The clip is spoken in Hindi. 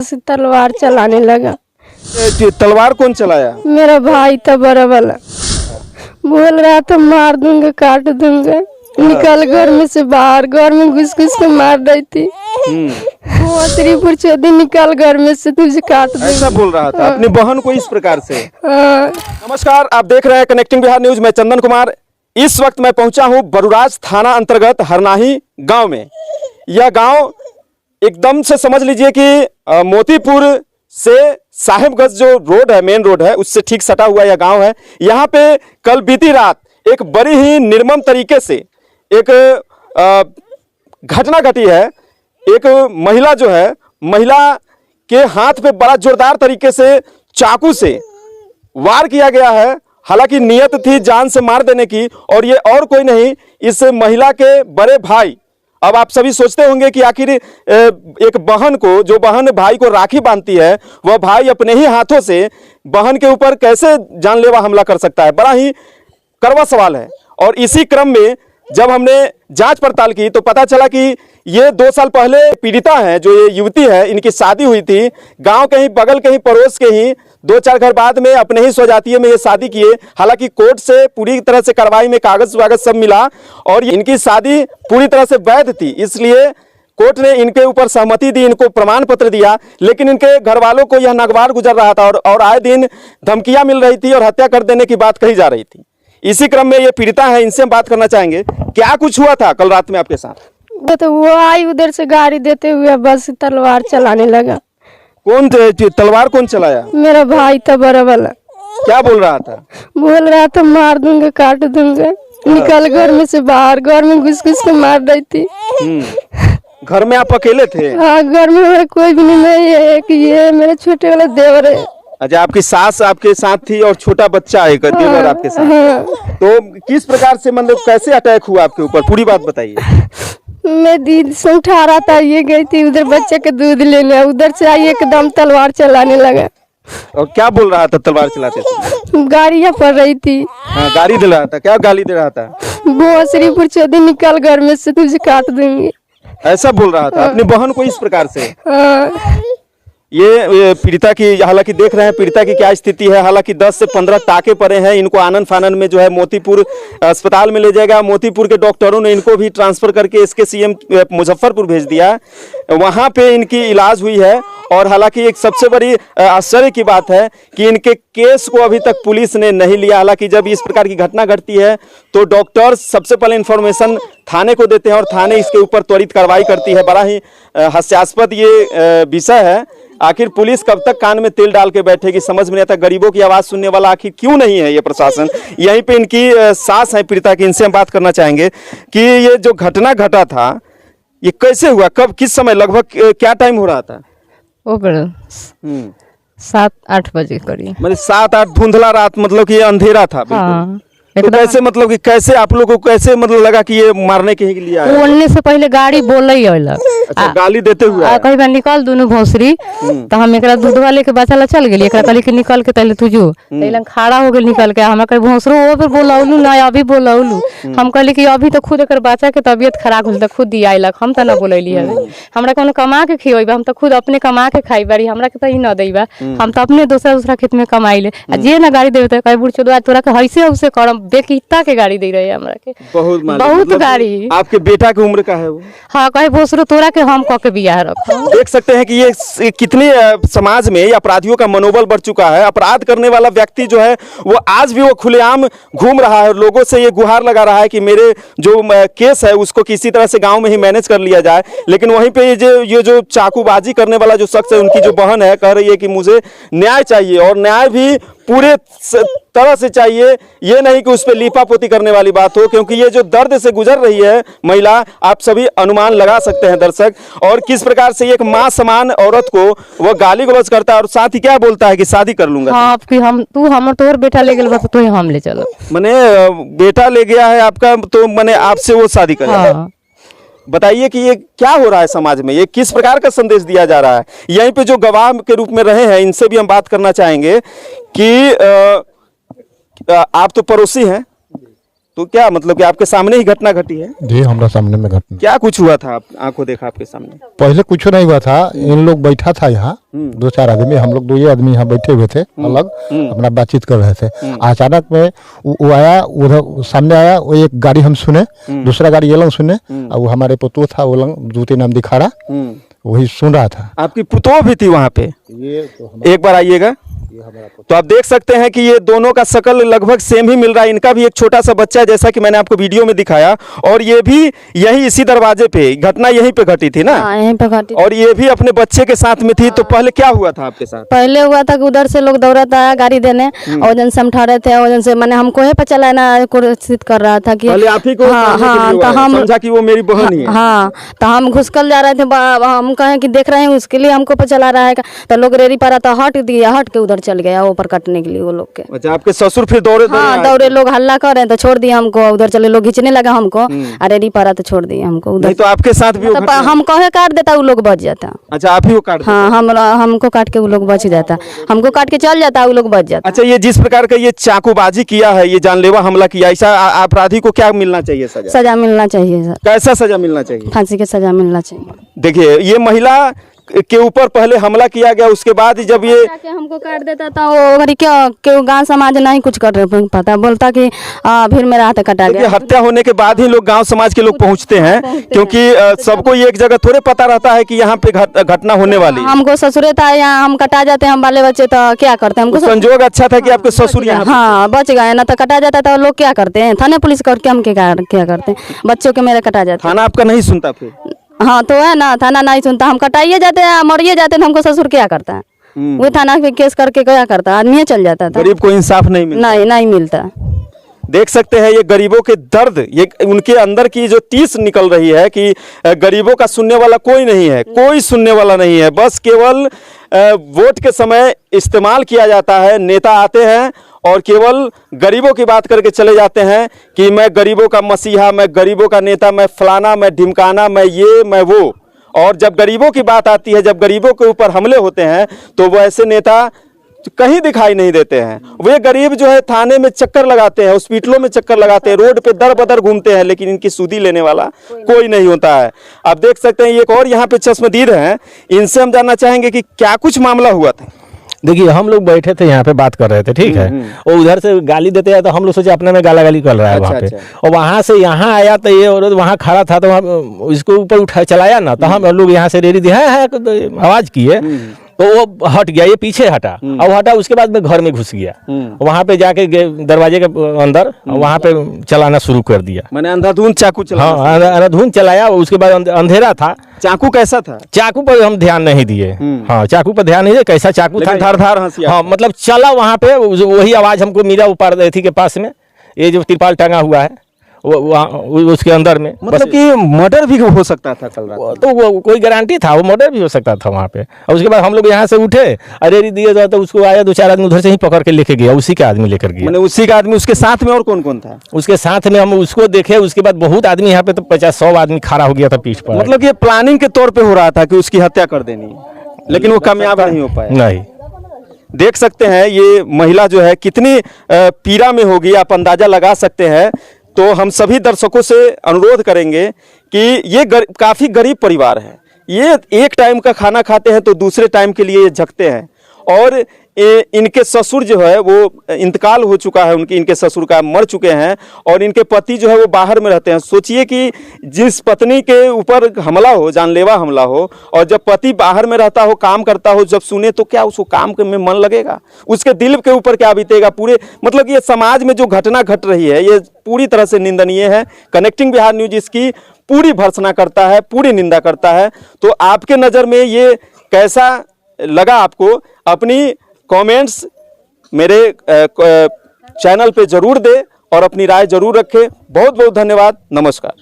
तलवार चलाने लगा। तलवार कौन चलाया? मेरा भाई था बड़ा वाला, बोल रहा था मार दूंगा काट दूंगा। निकल घर में से बाहर, घर में घुस घुस के मार रही थी। वो श्रीपुर चौधरी निकल घर में से, तुझे काट दूंगा ऐसा बोल रहा था अपनी बहन को इस प्रकार से। हाँ। नमस्कार, आप देख रहे हैं कनेक्टिंग बिहार न्यूज। मैं चंदन कुमार। इस वक्त मैं पहुंचा हूं बरुराज थाना अंतर्गत हरनाही गांव में। यह गांव एकदम से समझ लीजिए कि मोतीपुर से साहेबगंज जो रोड है, मेन रोड है, उससे ठीक सटा हुआ यह गांव है। यहाँ पे कल बीती रात एक बड़ी ही निर्मम तरीके से एक घटना घटी है। एक महिला जो है, महिला के हाथ पे बड़ा जोरदार तरीके से चाकू से वार किया गया है। हालांकि नियत थी जान से मार देने की, और ये और कोई नहीं, इस महिला के बड़े भाई। अब आप सभी सोचते होंगे कि आखिर एक बहन को, जो बहन भाई को राखी बांधती है, वह भाई अपने ही हाथों से बहन के ऊपर कैसे जानलेवा हमला कर सकता है। बड़ा ही कड़वा सवाल है। और इसी क्रम में जब हमने जांच पड़ताल की तो पता चला कि ये 2 साल पहले पीड़िता है, जो ये युवती है, इनकी शादी हुई थी गांव के ही बगल के ही पड़ोस के ही 2-4 घर बाद में अपने ही स्वजातीय में ये शादी किए। हालांकि कोर्ट से पूरी तरह से कार्रवाई में कागज वागज सब मिला और इनकी शादी पूरी तरह से वैध थी, इसलिए कोर्ट ने इनके ऊपर सहमति दी, इनको प्रमाण पत्र दिया। लेकिन इनके घर वालों को यह नागवार गुजर रहा था और आए दिन धमकियां मिल रही थी और हत्या कर देने की बात कही जा रही थी। इसी क्रम में ये पीड़िता है, इनसे हम बात करना चाहेंगे। क्या कुछ हुआ था कल रात में आपके साथ? तो वो आई उधर से गाड़ी देते हुए बस तलवार चलाने लगा। कौन तलवार कौन चलाया? मेरा भाई था बड़ा वाला। क्या बोल रहा था? बोल रहा था मार दूंगा काट दूंगा। निकल घर में से बाहर, घर में घुस घुस के मार रही थी। घर में आप अकेले थे? हाँ, घर में मेरा कोई भी नहीं है। एक ये मेरे छोटे वाला देवर है। अच्छा, आपकी सास आपके साथ थी और छोटा बच्चा है देवर आपके साथ। हाँ। तो किस प्रकार से, मतलब कैसे अटैक हुआ आपके ऊपर, पूरी बात बताइए। मैं दीदी से उठा रहा था, ये गई थी उधर बच्चे के दूध लेने, उधर से आई एकदम तलवार चलाने लगा। और क्या बोल रहा था तलवार चलाते थे? गाड़ियाँ पड़ रही थी। हाँ, गाली दे रहा था। क्या गाली दे रहा था? वो श्रीपुर चौधरी निकल घर में से, तुझे काट दूंगी, ऐसा बोल रहा था अपनी बहन को इस प्रकार से। हाँ। ये पीड़िता की, हालांकि देख रहे हैं पीड़िता की क्या स्थिति है। हालांकि 10 से 15 टाके पड़े हैं। इनको आनन फानन में जो है मोतीपुर अस्पताल में ले जाएगा। मोतीपुर के डॉक्टरों ने इनको भी ट्रांसफर करके इसके सीएम मुजफ्फरपुर भेज दिया, वहां पे इनकी इलाज हुई है। और हालांकि एक सबसे बड़ी आश्चर्य की बात है कि इनके केस को अभी तक पुलिस ने नहीं लिया। हालांकि जब इस प्रकार की घटना घटती है तो डॉक्टर सबसे पहले इन्फॉर्मेशन थाने को देते हैं और थाने इसके ऊपर त्वरित कार्रवाई करती है। बड़ा ही हास्यास्पद ये विषय है। आखिर पुलिस कब तक कान में तेल डाल के बैठेगी, समझ में नहीं आता। गरीबों की आवाज सुनने वाला आखिर क्यों नहीं है ये प्रशासन? यहीं पे इनकी सास है पीड़िता की, इनसे हम बात करना चाहेंगे कि ये जो घटना घटा था ये कैसे हुआ, कब, किस समय, लगभग क्या टाइम हो रहा था? वो 7-8 बजे करीब, मतलब 7-8 धुंधला रात, मतलब कि ये अंधेरा था बिल्कुल। हाँ। तो कैसे, मतलब कि कैसे आप लोगों को कैसे मतलब लगा कि ये मारने के ही लिए आया? बोलने से पहले गाड़ी बोल ही अलग। अच्छा, गाली देते हुए आया। कहीं बार निकल दोनों भोसरी, तो हम एक दूधवा लेके बच्चा ला चल गए। कहली कि निकल के तैले तुझो तैले खड़ा हो गए निकल के। हम कहीं भोसरो वो फिर बोलाउलू ना, अभी बोलाउलू। हम कहली कि अभी तो खुद एक बच्चा के तबियत खराब हो, खुद ही आयलक, हम तो ना बोलैली है। हमरा कौन कमा के खिएबा, हम तो खुद अपने कमा के खाई बारी, हमरा के तो ही ना देबा। हम तो अपने दूसरा खेत में कमाई ले। जे ना गाड़ी देते कहीं बुढ़ चोदवा तोरा के हैसे उसे करम बेकिता के गाड़ी दे रहे हैं हमरा के। बहुत मतलब गाड़ी। आपके बेटा की उम्र का है वो? हाँ, कहीं भोसरो तोरा के हम कह के बियाह रखा। देख सकते हैं कि ये कितने समाज में अपराधियों का मनोबल बढ़ चुका है। अपराध करने वाला व्यक्ति जो है वो आज भी वो खुलेआम घूम रहा है, लोगों से ये गुहार लगा रहा है कि मेरे जो केस है उसको किसी तरह से गांव में ही मैनेज कर लिया जाए। लेकिन वहीं पे ये जो चाकूबाजी करने वाला जो शख्स है, उनकी जो बहन है, कह रही है कि मुझे न्याय चाहिए और न्याय भी पूरे तरह से चाहिए। ये नहीं कि उस पर लीपापोती करने वाली बात हो, क्योंकि ये जो दर्द से गुजर रही है महिला, आप सभी अनुमान लगा सकते हैं दर्शक। और किस प्रकार से एक माँ समान औरत को वह गाली गलौज करता है और साथ ही क्या बोलता है कि शादी कर लूंगा। हाँ, आपकी हम तू हमर तोर बेटा ले गेल तो हम ले चलो। मैंने बेटा ले गया है आपका, तो मैंने आपसे वो शादी कर। हाँ। बताइए कि ये क्या हो रहा है समाज में, ये किस प्रकार का संदेश दिया जा रहा है? यहीं पे जो गवाह के रूप में रहे हैं इनसे भी हम बात करना चाहेंगे कि आप तो पड़ोसी हैं, तो क्या मतलब कि आपके सामने ही घटना घटी है? जी हमारा सामने में घटना। क्या कुछ हुआ था, आप आंखों देखा आपके सामने? पहले कुछ नहीं हुआ था, इन लोग बैठा था यहाँ 2-4 आदमी, हम लोग 2 आदमी यहाँ बैठे हुए थे, अलग अपना बातचीत कर रहे थे। अचानक में वो आया, उधर सामने आया, वो एक गाड़ी हम सुने, दूसरा गाड़ी ये लोग सुने, और वो हमारे पुतोह था, वो लोग जूते नाम दिखाड़ा, वही सुन रहा था। आपकी पुतोह भी थी वहाँ पे? ये तो एक बार आइएगा। तो आप देख सकते हैं कि ये दोनों का शकल लगभग सेम ही मिल रहा है। इनका भी एक छोटा सा बच्चा है, जैसा कि मैंने आपको वीडियो में दिखाया, और ये भी यही इसी दरवाजे पे, घटना यहीं पे घटी थी ना? यहीं पे घटी। और ये भी अपने बच्चे के साथ में थी। तो पहले क्या हुआ था आपके साथ? पहले हुआ था कि उधर से लोग दौड़ता आया गाड़ी देने, और जन से हम ठहरे थे, और जन से मैंने हमको ही पे चलाना कोशिश कर रहा था कि पहले आप ही को हाँ, तो हम समझा कि वो मेरी बहन ही है। हाँ, तो हम घुसकल जा रहे थे, हम कहें कि देख रहे हैं उसके लिए हमको पे चला रहा है, तो लोग रेडी पड़ा तो हट दिया, हट के उधर चल गया ऊपर कटने के लिए वो लोग के। अच्छा, आपके ससुर फिर दौड़े? हाँ, दौड़े लोग हल्ला कर रहे हैं तो छोड़ दिया हमको, उधर चले लोग खींचने लगा हमको, अरे रेडी पड़ा तो छोड़ दिया हमको उधर। तो आपके साथ भी मतलब हम कहे काट देता वो लोग बच जाता। अच्छा, आप ही को काट? हाँ, हमको काट के वो लोग बच जाता, हमको काट के चल जाता वो लोग बच जाता। अच्छा, ये जिस प्रकार का ये चाकूबाजी किया है, ये जानलेवा हमला किया, ऐसा अपराधी को क्या मिलना चाहिए? सजा मिलना चाहिए सर। कैसा सजा मिलना चाहिए? फांसी की सजा मिलना चाहिए। देखिए, ये महिला के ऊपर पहले हमला किया गया, उसके बाद जब ये हमको काट देता था वो क्यों गांव समाज नहीं कुछ कर पता, बोलता कि फिर मेरा हाथ कटा गया। हत्या होने के बाद ही लोग, गांव समाज के लोग पहुंचते हैं, क्योंकि सबको ये एक जगह थोड़े पता रहता है कि यहाँ पे घटना होने वाली है। हमको ससुरे था यहाँ, हम कटा जाते हैं, हम बाले बच्चे तो क्या करते हैं? हमको संजोग अच्छा था कि आपके ससुर यहाँ? हाँ, बच गए ना, तो कटा जाता था। लोग क्या करते हैं, थाने पुलिस करके हम क्या करते हैं? बच्चों के मेरे कटा जाते। थाना आपका नहीं सुनता फिर? हाँ, तो है ना, थाना नहीं सुनता, हम कटाइए जाते हैं, मरिए जाते हैं, हमको ससुर क्या करता है? वो थाना पे केस करके क्या करता, आदमी चल जाता था। गरीब को इंसाफ नहीं मिलता? नहीं मिलता। देख सकते हैं ये गरीबों के दर्द, ये उनके अंदर की जो टीस निकल रही है कि गरीबों का सुनने वाला कोई नहीं है, कोई सुनने वाला नहीं है। बस केवल वोट के समय इस्तेमाल किया जाता है, नेता आते हैं और केवल गरीबों की बात करके चले जाते हैं कि मैं गरीबों का मसीहा, मैं गरीबों का नेता, मैं फलाना, मैं ढिमकाना, मैं ये, मैं वो। और जब गरीबों की बात आती है, जब गरीबों के ऊपर हमले होते हैं, तो वो ऐसे नेता कहीं दिखाई नहीं देते हैं। वे गरीब जो है थाने में चक्कर लगाते हैं, हॉस्पिटलों में चक्कर लगाते हैं, रोड पे दर बदर घूमते हैं, लेकिन इनकी सुधी लेने वाला कोई नहीं होता है। आप देख सकते हैं एक और यहाँ पे चश्मदीद हैं, इनसे हम जानना चाहेंगे कि क्या कुछ मामला हुआ था। देखिए, हम लोग बैठे थे यहाँ पे बात कर रहे थे, ठीक है, और उधर से गाली देते हैं तो हम लोग सोचे अपने में गाला गाली कर रहा है वहाँ पे। और वहाँ से यहाँ आया तो ये औरत वहाँ खड़ा था, तो हम इसको ऊपर उठा चलाया ना, तो हम लोग यहाँ से रेडी दिया है आवाज किए, तो वो हट गया, ये पीछे हटा, और हटा, उसके बाद में घर में घुस गया, वहाँ पे जाके दरवाजे के अंदर वहाँ पे चलाना शुरू कर दिया। मैंने अंधाधुंध चाकू चलाया? हाँ, अंधाधुंध चलाया। उसके बाद अंधेरा था। चाकू कैसा था? चाकू पर हम ध्यान नहीं दिए। हाँ, चाकू पर ध्यान नहीं दिए, कैसा चाकू था, धार हंसिया। हाँ, मतलब चला वहाँ पे, वही आवाज हमको मिला ऊपर थी के पास में, ये जो तिरपाल टंगा हुआ है उसके अंदर में। मतलब कि मर्डर भी हो सकता था कल रात? तो वो कोई गारंटी था, वो मर्डर भी हो सकता था वहाँ पे। और उसके बाद हम लोग यहाँ से उठे, अरे दिए जाए, तो उसको आया 2-4 आदमी उधर से ही पकड़ के लेके गया, उसी का आदमी लेकर गया। मैंने उसी का आदमी, उसके साथ में और कौन कौन था? उसके साथ में हम उसको देखे, उसके बाद बहुत आदमी यहाँ पे, तो 50-100 आदमी खड़ा हो गया था पीठ पर। मतलब ये प्लानिंग के तौर पे हो रहा था कि उसकी हत्या कर देनी, लेकिन वो कामयाब नहीं हो पाया। नहीं। देख सकते हैं ये महिला जो है कितनी पीड़ा में होगी, आप अंदाजा लगा सकते हैं। तो हम सभी दर्शकों से अनुरोध करेंगे कि ये काफ़ी गरीब परिवार है, ये एक टाइम का खाना खाते हैं तो दूसरे टाइम के लिए जगते हैं। और इनके ससुर जो है वो इंतकाल हो चुका है, इनके ससुर का मर चुके हैं, और इनके पति जो है वो बाहर में रहते हैं। सोचिए कि जिस पत्नी के ऊपर हमला हो, जानलेवा हमला हो, और जब पति बाहर में रहता हो, काम करता हो, जब सुने तो क्या उसको काम में मन लगेगा? उसके दिल के ऊपर क्या बीतेगा? पूरे मतलब ये समाज में जो घटना घट रही है, ये पूरी तरह से निंदनीय है। कनेक्टिंग बिहार न्यूज इसकी पूरी भर्त्सना करता है, पूरी निंदा करता है। तो आपके नज़र में ये कैसा लगा आपको? अपनी कमेंट्स मेरे चैनल पे जरूर दे और अपनी राय जरूर रखें। बहुत बहुत धन्यवाद। नमस्कार।